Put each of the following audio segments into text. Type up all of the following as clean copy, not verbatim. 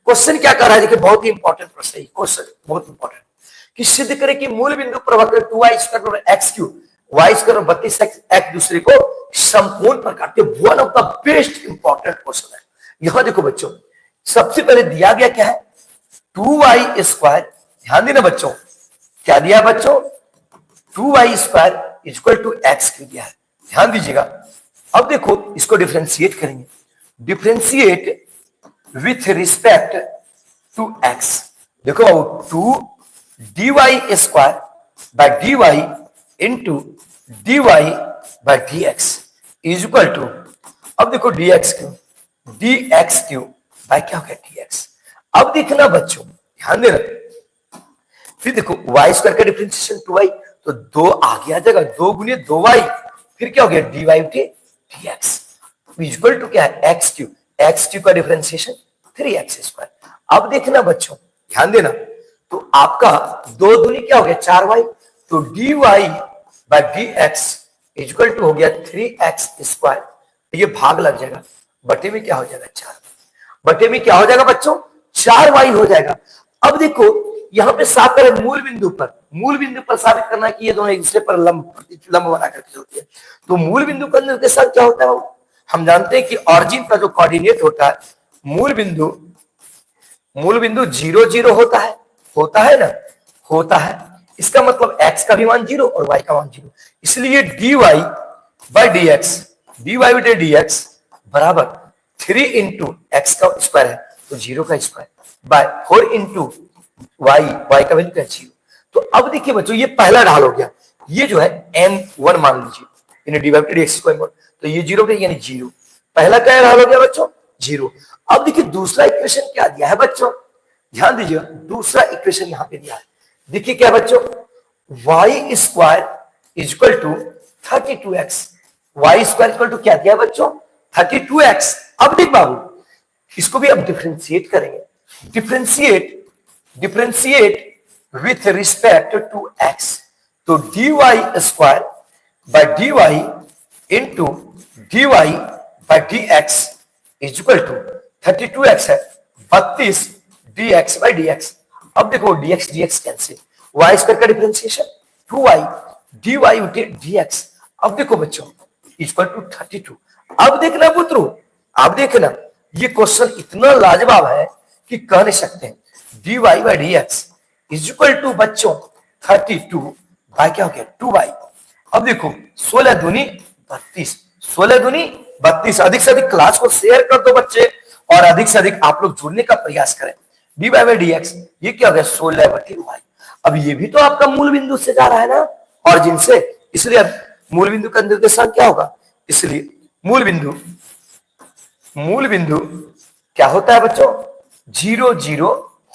Question क्या कर रहा है, देखिए बहुत ही इंपॉर्टेंट प्रश्न है क्वेश्चन, बहुत इंपॉर्टेंट, कि सिद्ध करें कि मूल बिंदु पर वक्र 2y² और x³ y² और 32x एक दूसरे को समकोण पर काटते। One of the best important question है। यहां देखो बच्चों, सबसे पहले दिया गया क्या है, 2y², ध्यान देना बच्चों, क्या दिया बच्चों, 2y² इक्वल टू x³ दिया है, ध्यान दीजिएगा। अब देखो इसको डिफरेंशिएट करेंगे, differentiate with respect to x। देखो 2 dy² by dy into dy by dx is equal to, अब देखो dx³ बाय क्या हो गया dx। अब देखना बच्चों, ध्यान देना, फिर देखो y² का डिफरेंशिएशन 2y, तो 2 आगे आ जाएगा, 2 गुने 2y, फिर क्या हो गया dy dx इक्वल टू क्या है x³, x³ का डिफरेंशिएशन 3x²। अब देखना बच्चों, ध्यान देना, तो आपका 2 दूनी क्या हो गया 4y, तो dy by dx equal to हो गया 3x²। ये भाग लग जाएगा, बटे में क्या हो जाएगा 4, बटे में क्या हो जाएगा बच्चों 4y हो जाएगा। अब देखो यहां पे साफ करें, मूल बिंदु पर साबित करना कि ये दोनों एक दूसरे पर लंब बना करके होती है। तो मूल बिंदु का निर्देशांक क्या होता है, हम जानते हैं कि ऑरिजिन का जो कोऑर्डिनेट होता है, मूल बिंदु 0 0 होता है ना, होता है। इसका मतलब x का भी मान 0 और y का मान 0, इसलिए dy बाय dx बराबर 3 इंटू x का स्क्वायर है तो 0 का स्क्वायर बाय 4 इंटू y का वैल्यू क्या 0। तो अब देखिए बच्चों, ये पहला ढाल हो गया, ये जो है m1 मान लीजिए, यानी dy बाय dx स्क्वायर, तो ये 0 यानी 0, पहला क्या ढाल हो गया बच्चों 0। अब देखिए दूसरा इक्वेशन क्या दिया है बच्चों, ध्यान दीजिएगा, दूसरा इक्वेशन यहां पे दिया है, देखिए क्या बच्चों, y² equal to 32x, y² equal to क्या दिया बच्चों 32x। अब देख बाबू, इसको भी अब डिफरेंशिएट करेंगे, differentiate with respect to x, तो dy² by dy into dy by dx equal to 32x है 32 dx बाय dx। अब देखो dx कैंसिल, y² का डिफरेंशिएशन 2y dy dx। अब देखो बच्चों इक्वल टू 32। अब देखना पुत्रो, अब देखना, ये क्वेश्चन इतना लाजवाब है कि कह नहीं सकते हैं। dy by dx equal to बच्चों 32 बाय क्या हो गया 2y। अब देखो 16 दूनी 32, 16 दूनी 32। अधिक से अधिक क्लास को शेयर कर दो बच्चे, और अधिक से अधिक आप लोग जुड़ने का प्रयास करें। dy बाय dx ये क्या हो गया 16/y। अब ये भी तो आपका मूल बिंदु से जा रहा है ना, ऑरिजिन से, इसलिए अब मूल बिंदु का निर्देशांक क्या होगा, इसलिए मूल बिंदु क्या होता है बच्चों 0 0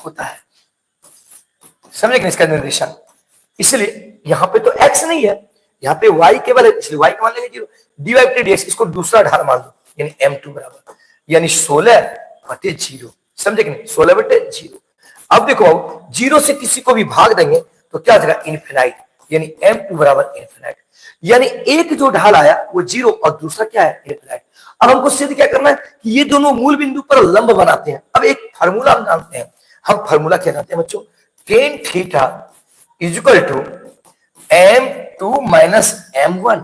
होता है, समझे कि इसका निर्देशांक। इसलिए यहां पे तो x नहीं है, यहां पे y केवल है, इसलिए y का मान लेंगे 0, dy बाय dx इसको दूसरा ढाल मान लो, यानी m2 बराबर यानी 16/0, समझे कि नहीं 16/0। अब देखो 0 से किसी को भी भाग देंगे तो क्या हो जाएगा इनफिनाइट, यानी m2 बराबर इनफिनाइट, यानी एक जो ढाल आया वो 0 और दूसरा क्या है इनफिनाइट। अब हमको सिद्ध क्या करना है कि ये दोनों मूल बिंदु पर लंब बनाते हैं। अब एक फार्मूला हम जानते हैं, हम फार्मूला क्या जानते हैं बच्चों, tan theta equal to m2 minus m1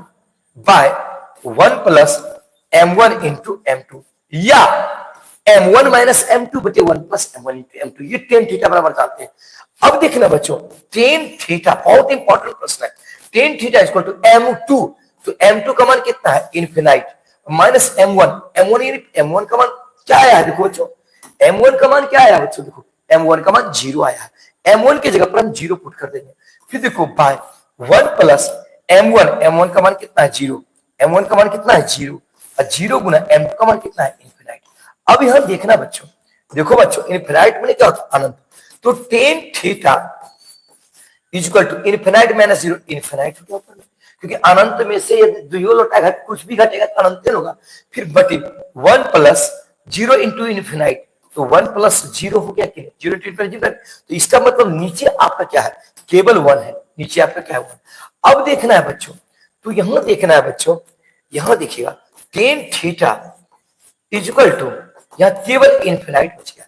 by 1 plus m1 into m2, या m1 माइनस m2 बटे 1 प्लस m1 इंटू m2, ये tan थीटा बराबर जानते हैं। अब देखना बच्चों, tan थीटा बहुत इंपॉर्टेंट प्रश्न है, tan theta equal to m2, तो m2 का मान कितना है इनफिनाइट, माइनस m1 का मान क्या आया है, देखो बच्चों m1 का मान क्या आया बच्चों, देखो m1 का मान 0 आया है, m1 की जगह पर हम 0 पुट कर देंगे, फिर देखो बाय 1 प्लस m1 का मान कितना है 0, m1 का मान कितना है 0, और 0 गुना m2 का मान कितना है इनफिनाइट। अब यहां देखना बच्चों, देखो बच्चों इनफिनाइट में क्या होता है अनंत, तो tan theta equal to infinite minus 0, infinite हो गया, क्योंकि अनंत में से यदि लौटा कुछ भी घटेगा तो अनंत होगा, फिर बटे 1 प्लस 0 इंटू इनफिनाइट, तो 1 प्लस 0 हो गया कि 0 इंटू इनफिनाइट, तो इसका मतलब नीचे आपका क्या है केवल 1 है, नीचे आपका क्या है 1। अब देखना है बच्चों, तो यहां देखना है बच्चों, यहां देखिएगा tan थीटा इक्वल टू यहां केवल इनफिनाइट बच गया।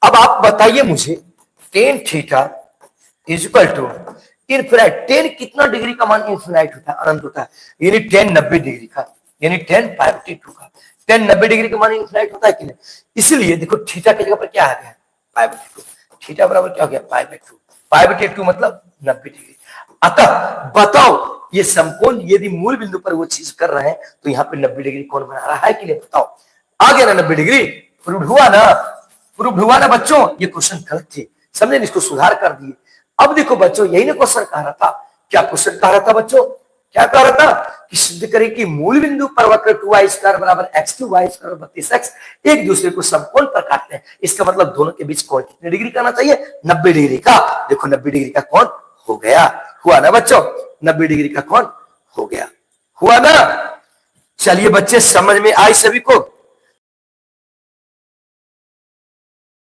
अब आप बताइए मुझे tan theta is equal to infinite. Tan कितना डिग्री का मान इनफिनाइट होता है, अनंत होता है, यानी 10 90 डिग्री का, यानी 10 π/2 का। 10 90 डिग्री का मान इनफिनाइट होता है कि नहीं? इसलिए देखो थीटा की जगह पर क्या आ गया, π/2। थीटा बराबर क्या हो गया, π/2। π/2 मतलब 90 डिग्री। अतः बताओ ये समकोण यदि मूल बिंदु पर वो चीज कर रहे हैं तो यहाँ पे 90 डिग्री कौन बना रहा है कि नहीं, बताओ। आ गया ना 90 डिग्री, प्रूव हुआ ना, प्रूव हुआ ना बच्चों। ये क्वेश्चन गलत थे, समझे, इसको सुधार कर दिए। अब देखो बच्चों, यही ना क्वेश्चन कह रहा था, क्या क्वेश्चन कह रहा था बच्चों, क्या कह रहा था कि सिद्ध करें कि मूल बिंदु पर वक्र 2y² बराबर x3 y² 32x एक दूसरे को समकोण पर काटते हैं। इसका मतलब दोनों के बीच कोण कितने डिग्री का आना चाहिए, 90 डिग्री का। देखो 90 डिग्री का कोण हो गया, हुआ ना बच्चों, 90 डिग्री का कोण हो गया, हुआ ना। चलिए बच्चे समझ में आई सभी को।